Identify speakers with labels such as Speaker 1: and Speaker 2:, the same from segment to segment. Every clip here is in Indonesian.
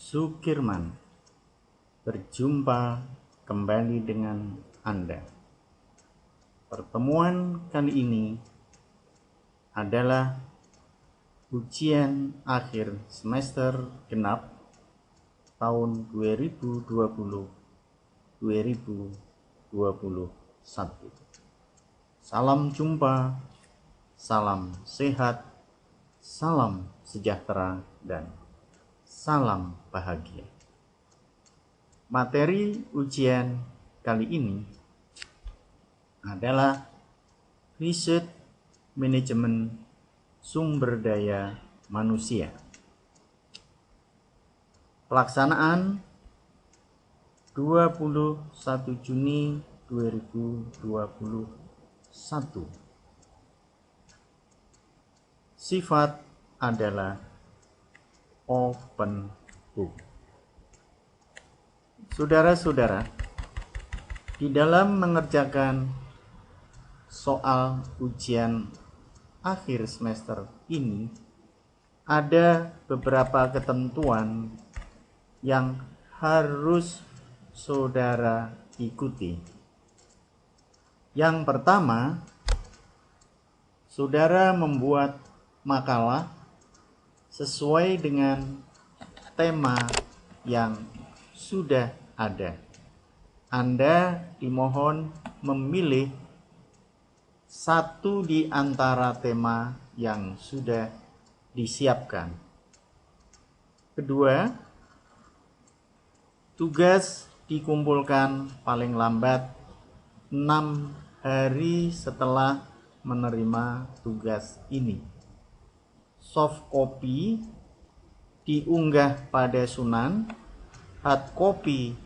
Speaker 1: Sukirman berjumpa kembali dengan Anda. Pertemuan kali ini adalah ujian akhir semester genap tahun 2020-2021. Salam jumpa, salam sehat, salam sejahtera, dan salam bahagia. Materi ujian kali ini adalah riset manajemen sumber daya manusia. Pelaksanaan 21 Juni 2021. Sifat adalah open book. Saudara-saudara, di dalam mengerjakan soal ujian akhir semester ini ada beberapa ketentuan yang harus saudara ikuti. Yang pertama, saudara membuat makalah sesuai dengan tema yang sudah ada. Anda dimohon memilih satu di antara tema yang sudah disiapkan. Kedua, tugas dikumpulkan paling lambat 6 hari setelah menerima tugas ini. Soft copy diunggah pada Sunan, hard copy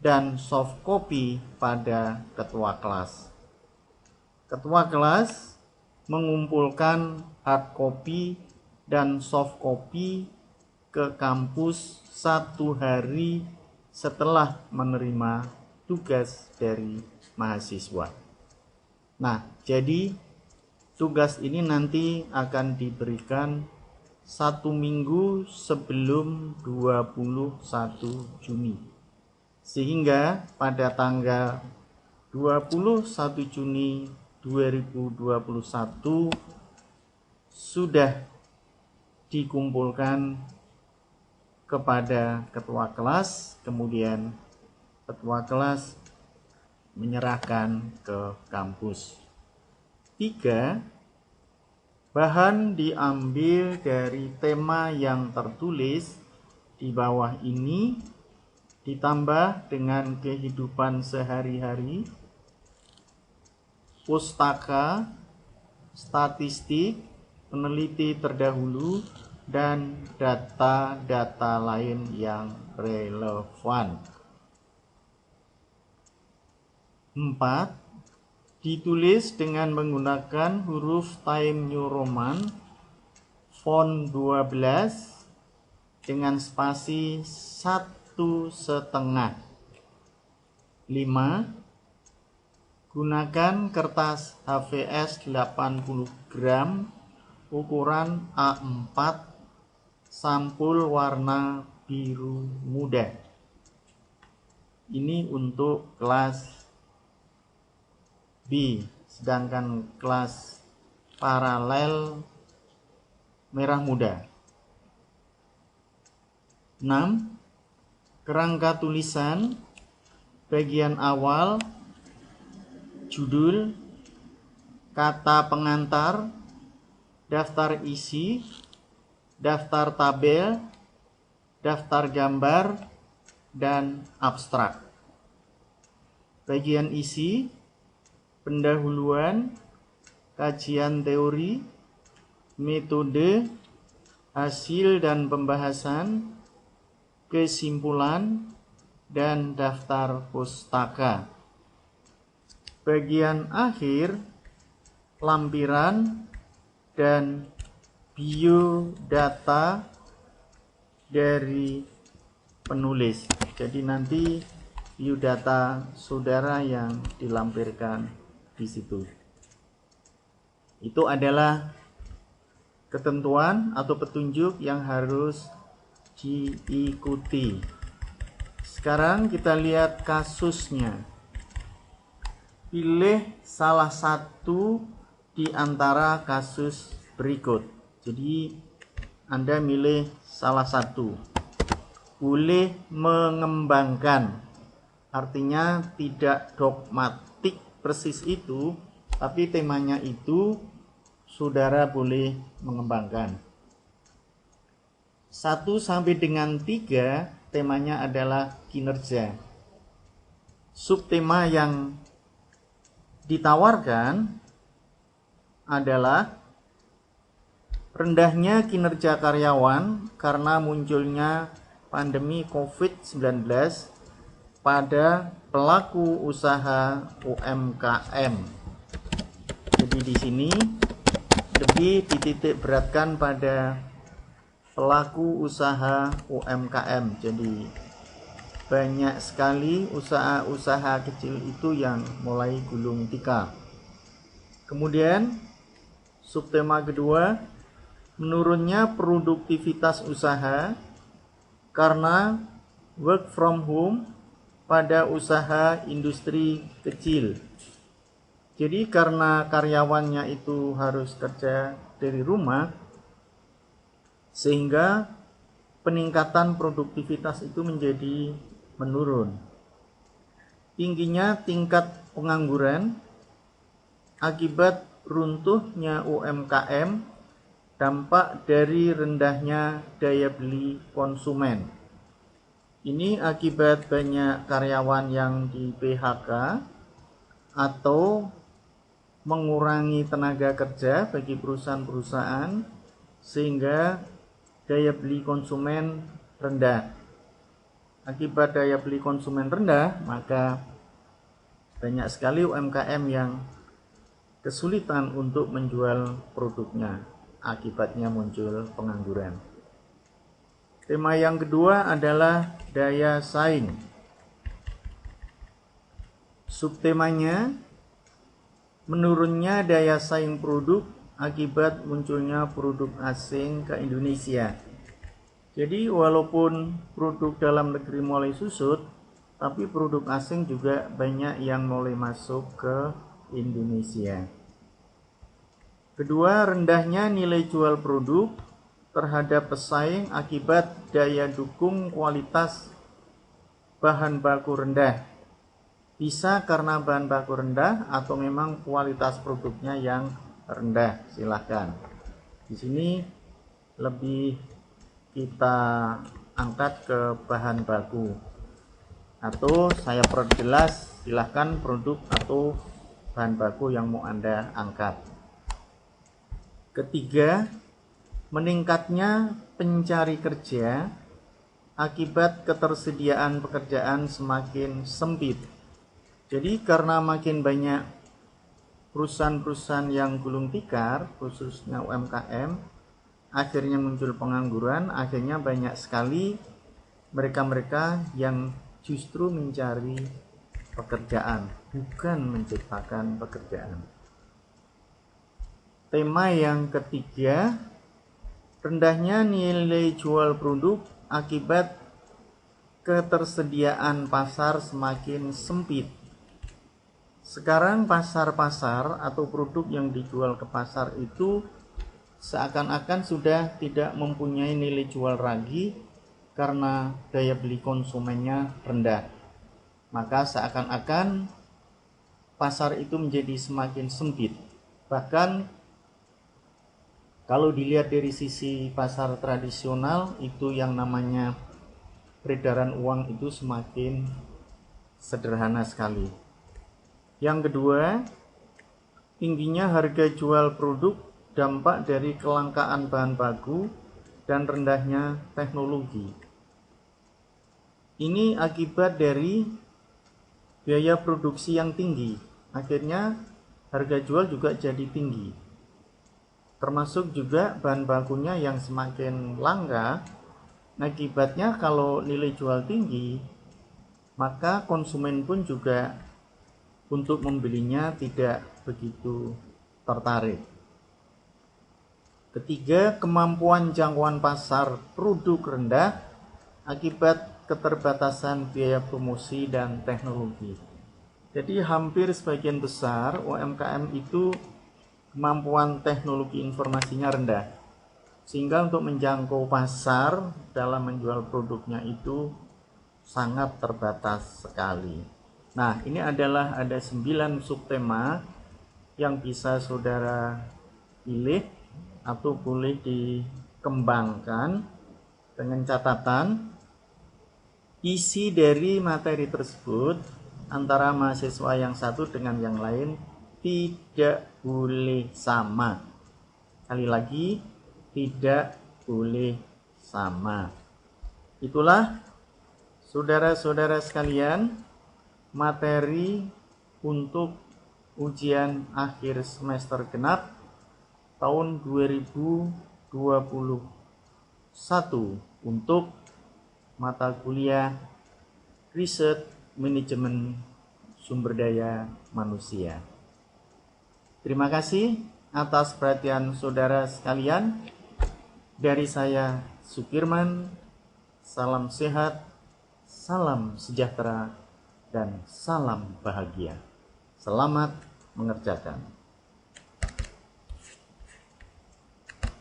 Speaker 1: dan soft copy pada ketua kelas. Ketua kelas mengumpulkan hard copy dan soft copy ke kampus 1 hari setelah menerima tugas dari mahasiswa. Nah, jadi tugas ini nanti akan diberikan 1 minggu sebelum 21 Juni. Sehingga pada tanggal 21 Juni 2021 sudah dikumpulkan kepada ketua kelas, kemudian ketua kelas menyerahkan ke kampus. 3. Bahan diambil dari tema yang tertulis di bawah ini, ditambah dengan kehidupan sehari-hari, pustaka, statistik, peneliti terdahulu, dan data-data lain yang relevan. 4. Ditulis dengan menggunakan huruf Times New Roman, font 12 dengan spasi 1,5. 5. Gunakan kertas HVS 80 gram ukuran A4 sampul warna biru muda. Ini untuk kelas B, sedangkan kelas paralel merah muda. 6. Kerangka tulisan bagian awal, judul, kata pengantar, daftar isi, daftar tabel, daftar gambar, dan abstrak. Bagian isi, pendahuluan, kajian teori, metode, hasil dan pembahasan, kesimpulan, dan daftar pustaka. Bagian akhir, lampiran dan biodata dari penulis. Jadi nanti biodata saudara yang dilampirkan di situ. Itu adalah ketentuan atau petunjuk yang harus diikuti. Sekarang kita lihat kasusnya. Pilih salah satu di antara kasus berikut. Jadi Anda milih salah satu. Boleh mengembangkan, artinya tidak dogmatik persis itu, tapi temanya itu saudara boleh mengembangkan. 1 sampai dengan 3 temanya adalah kinerja. Subtema yang ditawarkan adalah rendahnya kinerja karyawan karena munculnya pandemi COVID-19 pada pelaku usaha UMKM. Jadi di sini lebih dititik beratkan pada pelaku usaha UMKM. Jadi banyak sekali usaha-usaha kecil itu yang mulai gulung tikar. Kemudian subtema kedua, menurunnya produktivitas usaha karena work from home pada usaha industri kecil. Jadi karena karyawannya itu harus kerja dari rumah, sehingga peningkatan produktivitas itu menjadi menurun. Tingginya tingkat pengangguran akibat runtuhnya UMKM, dampak dari rendahnya daya beli konsumen. Ini akibat banyak karyawan yang di PHK atau mengurangi tenaga kerja bagi perusahaan-perusahaan, sehingga daya beli konsumen rendah. Akibat daya beli konsumen rendah, maka banyak sekali UMKM yang kesulitan untuk menjual produknya. Akibatnya muncul pengangguran. Tema yang kedua adalah daya saing. Subtemanya menurunnya daya saing produk akibat munculnya produk asing ke Indonesia. Jadi walaupun produk dalam negeri mulai susut, tapi produk asing juga banyak yang mulai masuk ke Indonesia. Kedua, rendahnya nilai jual produk terhadap pesaing akibat daya dukung kualitas bahan baku rendah. Bisa karena bahan baku rendah atau memang kualitas produknya yang rendah, silahkan. Di sini lebih kita angkat ke bahan baku, atau saya perjelas, silahkan produk atau bahan baku yang mau Anda angkat. Ketiga, meningkatnya pencari kerja akibat ketersediaan pekerjaan semakin sempit. Jadi karena makin banyak perusahaan-perusahaan yang gulung tikar, khususnya UMKM, akhirnya muncul pengangguran, akhirnya banyak sekali mereka-mereka yang justru mencari pekerjaan, bukan menciptakan pekerjaan. Tema yang ketiga, rendahnya nilai jual produk akibat ketersediaan pasar semakin sempit. Sekarang pasar-pasar atau produk yang dijual ke pasar itu seakan-akan sudah tidak mempunyai nilai jual lagi karena daya beli konsumennya rendah. Maka seakan-akan pasar itu menjadi semakin sempit. Bahkan kalau dilihat dari sisi pasar tradisional, itu yang namanya peredaran uang itu semakin sederhana sekali. Yang kedua, tingginya harga jual produk dampak dari kelangkaan bahan baku dan rendahnya teknologi. Ini akibat dari biaya produksi yang tinggi. Akhirnya harga jual juga jadi tinggi. Termasuk juga bahan bakunya yang semakin langka. Akibatnya kalau nilai jual tinggi, maka konsumen pun juga untuk membelinya tidak begitu tertarik. Ketiga, kemampuan jangkauan pasar produk rendah akibat keterbatasan biaya promosi dan teknologi. Jadi hampir sebagian besar UMKM itu kemampuan teknologi informasinya rendah, sehingga untuk menjangkau pasar dalam menjual produknya itu sangat terbatas sekali. Nah, ini adalah ada 9 subtema yang bisa saudara pilih atau boleh dikembangkan dengan catatan isi dari materi tersebut antara mahasiswa yang satu dengan yang lain tidak boleh sama. Sekali lagi, tidak boleh sama. Itulah saudara-saudara sekalian, materi untuk ujian akhir semester genap tahun 2021 untuk mata kuliah Riset Manajemen Sumber Daya Manusia. Terima kasih atas perhatian saudara sekalian. Dari saya Sukirman, salam sehat, salam sejahtera, dan salam bahagia. Selamat mengerjakan.